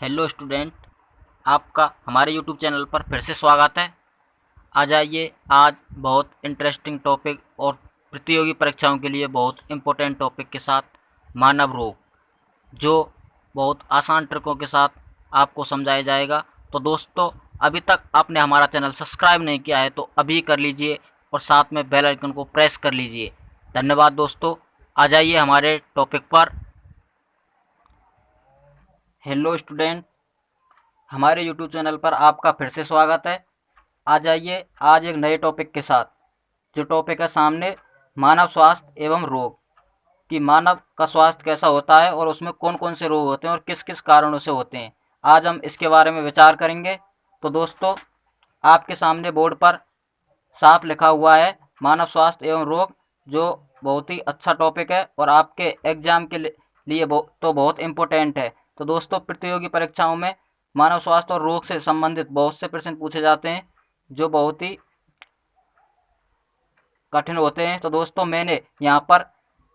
Hello student, आपका हमारे YouTube channel पर फिर से स्वागत है। आ जाइए, आज बहुत इंटरेस्टिंग टॉपिक और प्रतियोगी परीक्षाओं के लिए बहुत इम्पोर्टेंट टॉपिक के साथ मानव रोग, जो बहुत आसान ट्रिकों के साथ आपको समझाया जाएगा। तो दोस्तों, अभी तक आपने हमारा चैनल सब्सक्राइब नहीं किया है तो अभी कर लीजिए और साथ में बेल आइकन को प्रेस कर लीजिए। धन्यवाद दोस्तों। आ जाइए हमारे टॉपिक पर। हेलो स्टूडेंट, हमारे यूट्यूब चैनल पर आपका फिर से स्वागत है। आ जाइए आज एक नए टॉपिक के साथ, जो टॉपिक है सामने मानव स्वास्थ्य एवं रोग, कि मानव का स्वास्थ्य कैसा होता है और उसमें कौन कौन से रोग होते हैं और किस किस कारणों से होते हैं। आज हम इसके बारे में विचार करेंगे। तो दोस्तों, आपके सामने बोर्ड पर साफ लिखा हुआ है मानव स्वास्थ्य एवं रोग, जो बहुत ही अच्छा टॉपिक है और आपके एग्जाम के लिए तो बहुत इम्पोर्टेंट है। तो दोस्तों, प्रतियोगी परीक्षाओं में मानव स्वास्थ्य और रोग से संबंधित बहुत से प्रश्न पूछे जाते हैं, जो बहुत ही कठिन होते हैं। तो दोस्तों, मैंने यहाँ पर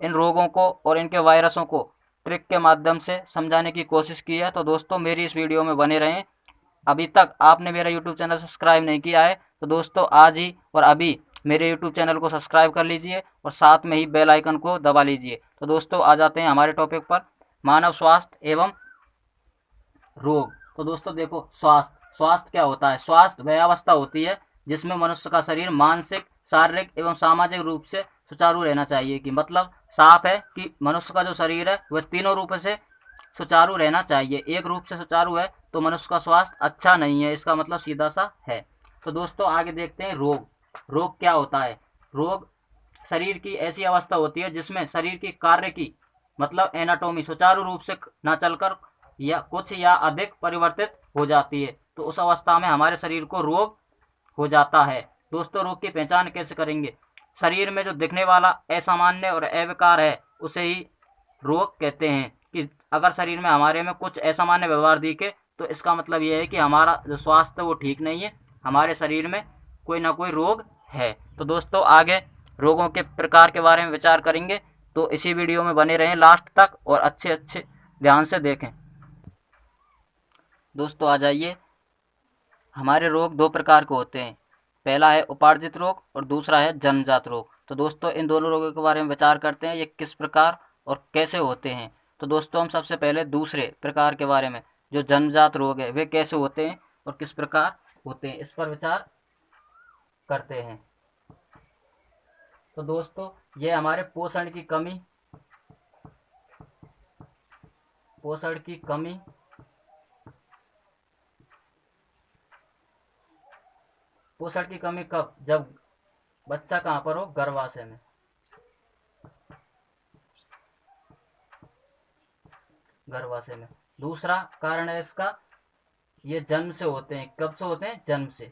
इन रोगों को और इनके वायरसों को ट्रिक के माध्यम से समझाने की कोशिश की है। तो दोस्तों, मेरी इस वीडियो में बने रहें। अभी तक आपने मेरा यूट्यूब चैनल सब्सक्राइब नहीं किया है तो दोस्तों, आज ही और अभी मेरे यूट्यूब चैनल को सब्सक्राइब कर लीजिए और साथ में ही बेल आइकन को दबा लीजिए। तो दोस्तों, आ जाते हैं हमारे टॉपिक पर, मानव स्वास्थ्य एवं रोग। तो दोस्तों देखो, स्वास्थ्य क्या होता है? स्वास्थ्य वह अवस्था होती है जिसमें मनुष्य का शरीर मानसिक, शारीरिक एवं सामाजिक रूप से सुचारू रहना चाहिए। कि मतलब साफ है कि मनुष्य का जो शरीर है वह तीनों रूप से सुचारू रहना चाहिए। एक रूप से सुचारू है तो मनुष्य का स्वास्थ्य अच्छा नहीं है, इसका मतलब सीधा सा है। तो दोस्तों, आगे देखते हैं रोग। रोग क्या होता है? रोग शरीर की ऐसी अवस्था होती है जिसमें शरीर की कार्य की मतलब एनाटॉमी सुचारू रूप से न चलकर या कुछ या अधिक परिवर्तित हो जाती है। तो उस अवस्था में हमारे शरीर को रोग हो जाता है। दोस्तों, रोग की पहचान कैसे करेंगे? शरीर में जो दिखने वाला असामान्य और अविकार है उसे ही रोग कहते हैं। कि अगर शरीर में हमारे में कुछ असामान्य व्यवहार दिखे तो इसका मतलब यह है कि हमारा जो स्वास्थ्य वो ठीक नहीं है, हमारे शरीर में कोई ना कोई रोग है। तो दोस्तों, आगे रोगों के प्रकार के बारे में विचार करेंगे, तो इसी वीडियो में बने रहें लास्ट तक और अच्छे अच्छे ध्यान से देखें। दोस्तों, आ जाइए, हमारे रोग दो प्रकार के होते हैं। पहला है उपार्जित रोग और दूसरा है जन्मजात रोग। तो दोस्तों, इन दोनों रोगों के बारे में विचार करते हैं, ये किस प्रकार और कैसे होते हैं। तो दोस्तों, हम सबसे पहले दूसरे प्रकार के बारे में, जो जन्मजात रोग है, वे कैसे होते हैं और किस प्रकार होते हैं, इस पर विचार करते हैं। तो दोस्तों, ये हमारे पोषण की कमी पोषण की कमी कब? जब बच्चा कहाँ पर हो? गर्भाशय में। गर्भाशय में। दूसरा कारण है इसका, ये जन्म से होते हैं। कब से होते हैं? जन्म से।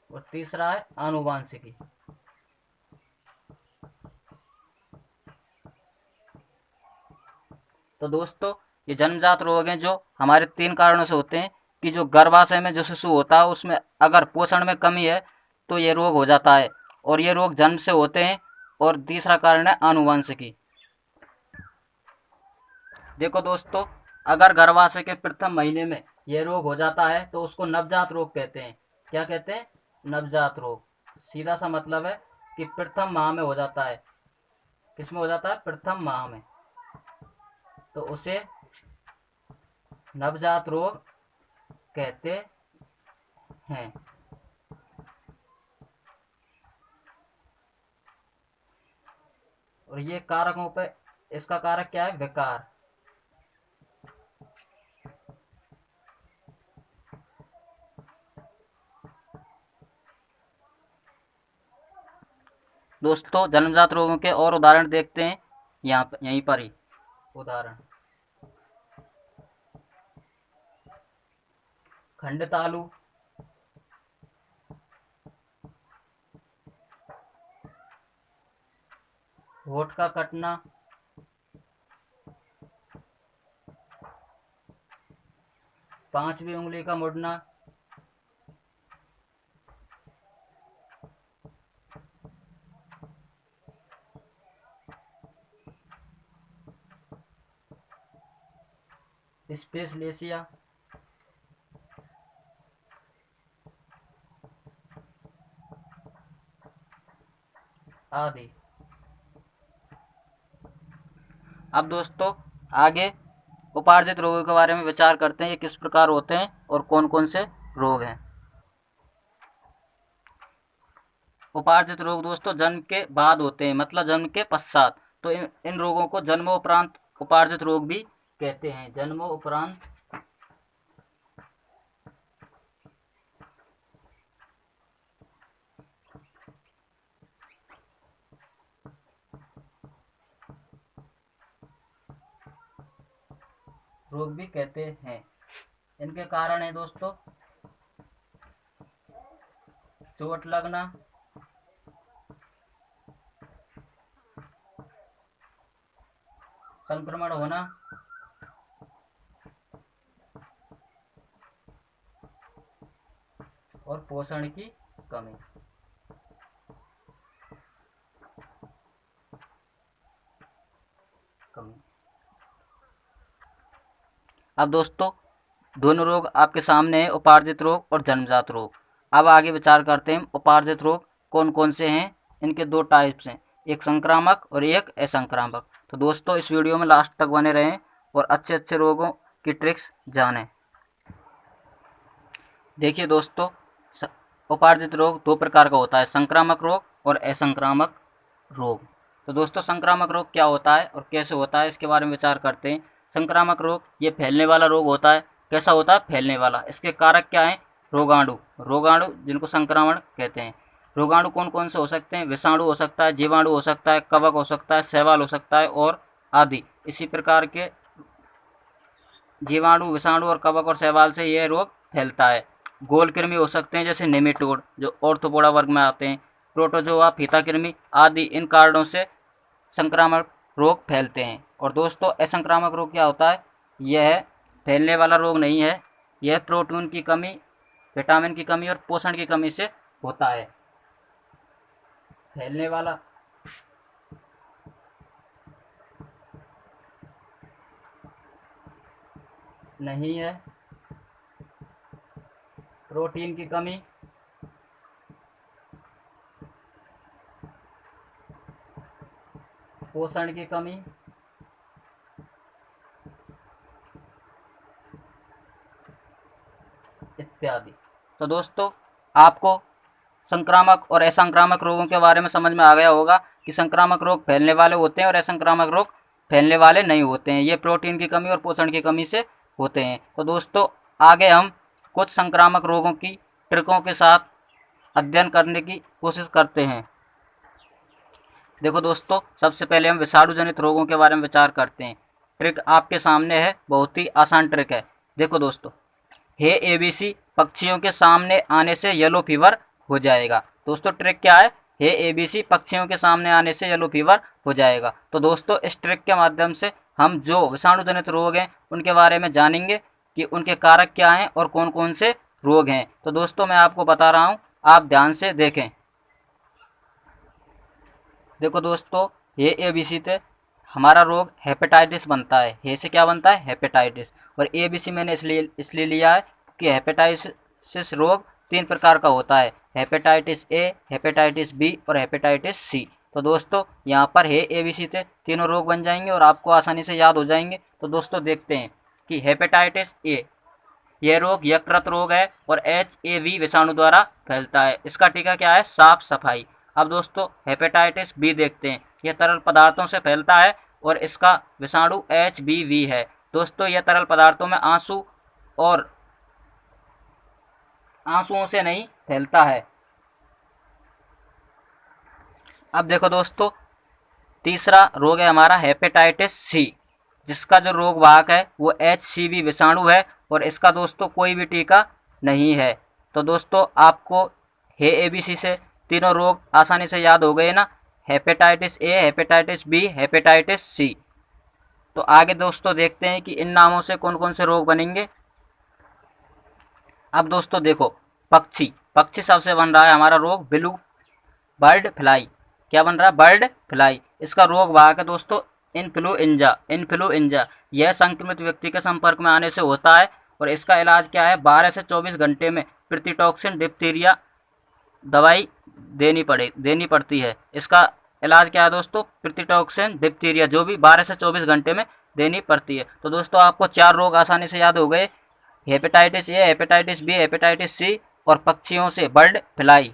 और तीसरा है आनुवांशिकी। तो दोस्तों, ये जन्मजात रोग हैं जो हमारे तीन कारणों से होते हैं। कि जो गर्भाशय में जो शिशु होता है उसमें अगर पोषण में कमी है तो ये रोग हो जाता है, और ये रोग जन्म से होते हैं। और तीसरा कारण है आनुवंशिकी। देखो दोस्तों, अगर गर्भाशय के प्रथम महीने में ये रोग हो जाता है तो उसको नवजात रोग कहते हैं। क्या कहते हैं? नवजात रोग। सीधा सा मतलब है कि प्रथम माह में हो जाता है। किसमें हो जाता है? प्रथम माह में। तो उसे नवजात रोग कहते हैं। और ये कारकों पे, इसका कारक क्या है? विकार। दोस्तों, जन्मजात रोगों के और उदाहरण देखते हैं यहीं पर ही। उदाहरण, खंडित आलू, होठ का कटना, पांचवी उंगली का मुड़ना, स्पेसलेसिया आदि। अब दोस्तों आगे उपार्जित रोगों के बारे में विचार करते हैं, ये किस प्रकार होते हैं और कौन कौन से रोग हैं। उपार्जित रोग दोस्तों जन्म के बाद होते हैं, मतलब जन्म के पश्चात। तो इन रोगों को जन्मोपरांत उपार्जित रोग भी कहते हैं। जन्मोपरांत रोग भी कहते हैं। इनके कारण है दोस्तों चोट लगना, संक्रमण होना, और पोषण की कमी। अब दोस्तों दोनों रोग आपके सामने हैं, उपार्जित रोग और जन्मजात रोग। अब आगे विचार करते हैं उपार्जित रोग कौन कौन से हैं। इनके दो टाइप्स हैं, एक संक्रामक और एक असंक्रामक। तो दोस्तों इस वीडियो में लास्ट तक बने रहें और अच्छे अच्छे रोगों की ट्रिक्स जानें। देखिए दोस्तों उपार्जित रोग दो प्रकार का होता है, संक्रामक रोग और असंक्रामक रोग। तो दोस्तों संक्रामक रोग क्या होता है और कैसे होता है, इसके बारे में विचार करते हैं। संक्रामक रोग ये फैलने वाला रोग होता है। कैसा होता है? फैलने वाला। इसके कारक क्या हैं? रोगाणु। रोगाणु जिनको संक्रमण कहते हैं। रोगाणु कौन कौन से हो सकते हैं? विषाणु हो सकता है, जीवाणु हो सकता है, कवक हो सकता है, शैवाल हो सकता है और आदि। इसी प्रकार के जीवाणु, विषाणु और कवक और शैवाल से यह रोग फैलता है। गोल कृमि हो सकते हैं जैसे नेमेटोड जो ऑर्थोपोडा वर्ग में आते हैं, प्रोटोजोआ, फीता कृमि आदि। इन कारणों से संक्रामक रोग फैलते हैं। और दोस्तों असंक्रामक रोग क्या होता है? यह फैलने वाला रोग नहीं है, यह प्रोटीन की कमी, विटामिन की कमी और पोषण की कमी से होता है। फैलने वाला नहीं है, प्रोटीन की कमी, पोषण की कमी इत्यादि। तो दोस्तों आपको संक्रामक और असंक्रामक रोगों के बारे में समझ में आ गया होगा कि संक्रामक रोग फैलने वाले होते हैं और असंक्रामक रोग फैलने वाले नहीं होते हैं। ये प्रोटीन की कमी और पोषण की कमी से होते हैं। तो दोस्तों आगे हम कुछ संक्रामक रोगों की ट्रिकों के साथ अध्ययन करने की कोशिश करते हैं। देखो दोस्तों सबसे पहले हम विषाणु जनित रोगों के बारे में विचार करते हैं। ट्रिक आपके सामने है, बहुत ही आसान ट्रिक है। देखो दोस्तों, हे एबीसी पक्षियों के सामने आने से येलो फीवर हो जाएगा। दोस्तों ट्रिक क्या है? हे एबीसी पक्षियों के सामने आने से येलो फीवर हो जाएगा। तो दोस्तों इस ट्रिक के माध्यम से हम जो विषाणु जनित रोग हैं उनके बारे में जानेंगे कि उनके कारक क्या हैं और कौन कौन से रोग हैं। तो दोस्तों मैं आपको बता रहा हूँ, आप ध्यान से देखें। देखो दोस्तों हे एबीसी से हमारा रोग हेपेटाइटिस बनता है। हे से क्या बनता है? हेपेटाइटिस। और एबीसी मैंने इसलिए लिया है कि हेपेटाइटिस रोग 3 प्रकार का होता है, हेपेटाइटिस ए, हेपेटाइटिस बी और हेपेटाइटिस सी। तो दोस्तों यहाँ पर हे एबीसी से तीनों रोग बन जाएंगे और आपको आसानी से याद हो जाएंगे। तो दोस्तों देखते हैं कि हेपेटाइटिस ए यह रोग यकृत रोग है और HAV विषाणु द्वारा फैलता है। इसका टीका क्या है? साफ सफाई। अब दोस्तों हेपेटाइटिस बी देखते हैं, यह तरल पदार्थों से फैलता है और इसका विषाणु HBV है। दोस्तों यह तरल पदार्थों में आंसू और आंसुओं से नहीं फैलता है। अब देखो दोस्तों तीसरा रोग है हमारा हेपेटाइटिस सी, जिसका जो रोग वाहक है वो HCV विषाणु है और इसका दोस्तों कोई भी टीका नहीं है। तो दोस्तों आपको हे एबीसी से तीनों रोग आसानी से याद हो गए ना, hepatitis A, hepatitis B, hepatitis C. तो आगे दोस्तों देखते हैं कि इन नामों से कौन कौन से रोग बनेंगे। अब दोस्तों देखो पक्षी सबसे बन रहा है हमारा रोग बर्ड फ्लाई। क्या बन रहा है? Bird fly. इसका रोग वाहक है दोस्तों इन्फ्लुएंजा। इन्फ्लुएंजा यह संक्रमित व्यक्ति के संपर्क में आने से होता है और इसका इलाज क्या है, 12 से 24 घंटे में प्रतिटॉक्सिन डिप्थीरिया दवाई देनी पड़ती है। इसका इलाज क्या है दोस्तों, प्रतिटॉक्सिन डिप्थीरिया, जो भी 12 से 24 घंटे में देनी पड़ती है। तो दोस्तों आपको 4 रोग आसानी से याद हो गए, hepatitis A, hepatitis B, hepatitis C और पक्षियों से बर्ड फ्लाई।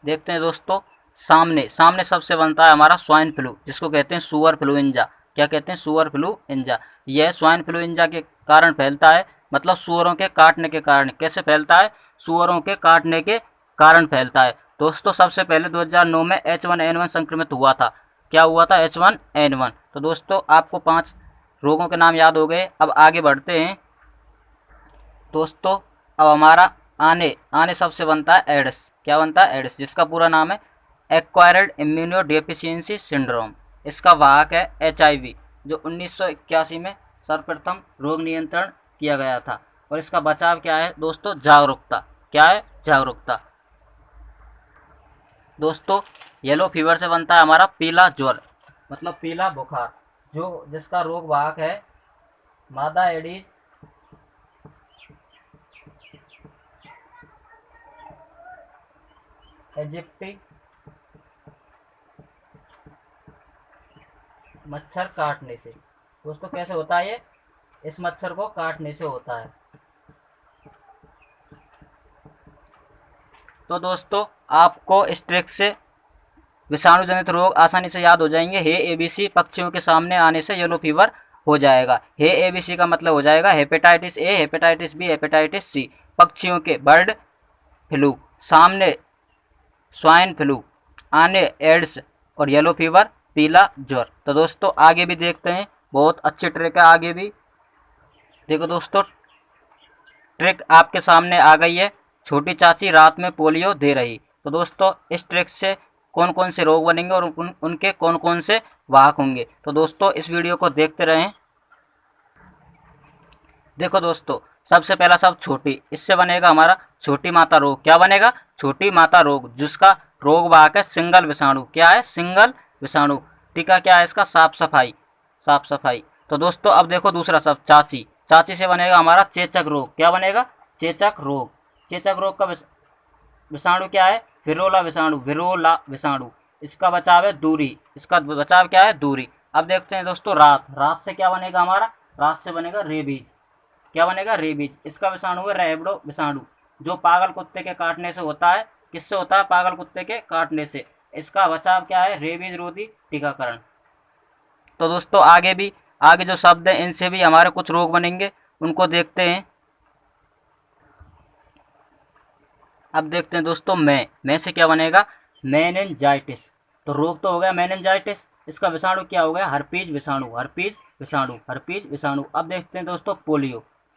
देखते हैं दोस्तों, सामने सबसे बनता है हमारा स्वाइन फ्लू, जिसको कहते हैं सुअर फ्लूएंजा। क्या कहते हैं, सुअर फ्लूएंजा। यह स्वाइन फ्लूएंजा के कारण फैलता है, मतलब सुअरों के काटने के कारण। कैसे फैलता है, सुअरों के काटने के कारण फैलता है। दोस्तों सबसे पहले 2009 में H1N1 संक्रमित हुआ था। क्या हुआ था, H1N1। तो दोस्तों आपको 5 रोगों के नाम याद हो गए। अब आगे बढ़ते हैं दोस्तों। अब हमारा आने सबसे बनता है एड्स। क्या बनता है, एड्स, जिसका पूरा नाम है एक्वायर्ड इम्यूनोडेफिशिएंसी सिंड्रोम। इसका वाहक है HIV, जो 1981 में सर्वप्रथम रोग नियंत्रण किया गया था। और इसका बचाव क्या है दोस्तों, जागरूकता। क्या है, जागरूकता। दोस्तों येलो फीवर से बनता है हमारा पीला ज्वर, मतलब पीला बुखार, जिसका रोग वाहक है मादा एडीज इजिप्टी मच्छर काटने से। दोस्तों कैसे होता है ये, इस मच्छर को काटने से होता है। तो दोस्तों आपको इस ट्रिक से विषाणु जनित रोग आसानी से याद हो जाएंगे। हे ABC पक्षियों के सामने आने से येलो फीवर हो जाएगा। हे ABC का मतलब हो जाएगा hepatitis A, hepatitis B, hepatitis C. पक्षियों के बर्ड फ्लू, सामने स्वाइन फ्लू, आने एड्स और येलो फीवर पीला ज्वर। तो दोस्तों आगे भी देखते हैं, बहुत अच्छी ट्रिक है आगे भी। देखो दोस्तों ट्रिक आपके सामने आ गई है, छोटी चाची रात में पोलियो दे रही। तो दोस्तों इस ट्रिक से कौन कौन से रोग बनेंगे और उनके कौन कौन से वाहक होंगे। तो दोस्तों इस वीडियो को देखते रहें। देखो दोस्तों सबसे पहला सब छोटी, इससे बनेगा हमारा छोटी माता रोग। क्या बनेगा, छोटी माता रोग, जिसका रोग वाहक है सिंगल विषाणु। क्या है, सिंगल विषाणु। टीका क्या है इसका, साफ सफाई। तो दोस्तों अब देखो दूसरा सब चाची से बनेगा हमारा चेचक रोग। क्या बनेगा, चेचक रोग का विषाणु क्या है, विरोला विषाणु। इसका बचाव है दूरी। इसका बचाव क्या है, दूरी। अब देखते हैं दोस्तों रात से क्या बनेगा हमारा, रात से बनेगा रेबीज। क्या बनेगा, रेबीज। इसका विषाणु है रैबिडो विषाणु, जो पागल कुत्ते के काटने से होता है। किससे होता है, पागल कुत्ते के काटने से। इसका बचाव क्या है, रेबीज रोधी टीकाकरण। तो दोस्तों आगे जो शब्द हैं इनसे भी हमारे कुछ रोग बनेंगे, उनको देखते हैं। अब देखते हैं दोस्तों मैं से क्या बनेगा, मेनिनजाइटिस। तो रोग तो हो गया मेनिनजाइटिस, इसका विषाणु क्या हो गया, हर्पीज विषाणु। अब देखते हैं दोस्तों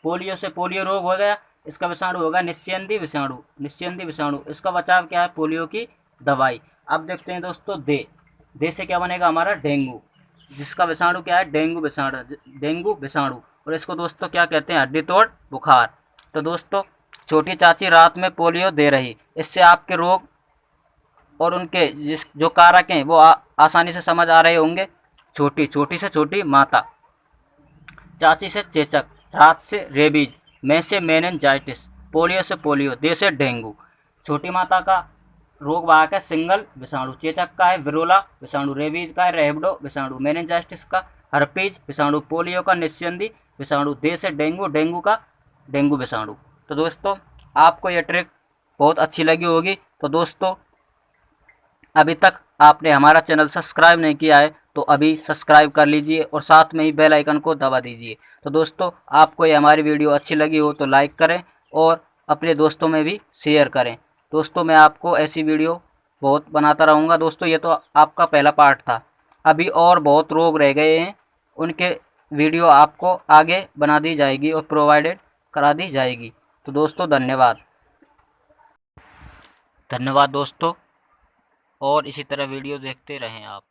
पोलियो से पोलियो रोग हो गया, इसका विषाणु होगा निस्यंदी विषाणु। इसका बचाव क्या है, पोलियो की दवाई। अब देखते हैं दोस्तों दे से क्या बनेगा हमारा, डेंगू, जिसका विषाणु क्या है, डेंगू विषाणु। और इसको दोस्तों क्या कहते हैं, हड्डी तोड़ बुखार। तो दोस्तों छोटी चाची रात में पोलियो दे रही, इससे आपके रोग और उनके जो कारक हैं वो आसानी से समझ आ रहे होंगे। छोटी से छोटी माता, चाची से चेचक, रात से रेबीज, में से मेनिनजाइटिस, पोलियो से पोलियो, दे से डेंगू। छोटी माता का रोग वाहक है सिंगल विषाणु, चेचक का है विरोला विषाणु, रेबीज का है रैबिडो विषाणु, मेनिनजाइटिस का हर्पीज विषाणु, पोलियो का निस्यंदी विषाणु, दे से डेंगू का डेंगू विषाणु। तो दोस्तों आपको यह ट्रिक बहुत अच्छी लगी होगी। तो दोस्तों अभी तक आपने हमारा चैनल सब्सक्राइब नहीं किया है तो अभी सब्सक्राइब कर लीजिए और साथ में ही बेल आइकन को दबा दीजिए। तो दोस्तों आपको ये हमारी वीडियो अच्छी लगी हो तो लाइक करें और अपने दोस्तों में भी शेयर करें। दोस्तों मैं आपको ऐसी वीडियो बहुत बनाता रहूँगा। दोस्तों ये तो आपका पहला पार्ट था, अभी और बहुत रोग रह गए हैं, उनके वीडियो आपको आगे बना दी जाएगी और प्रोवाइडेड करा दी जाएगी। तो दोस्तों धन्यवाद दोस्तों, और इसी तरह वीडियो देखते रहें आप।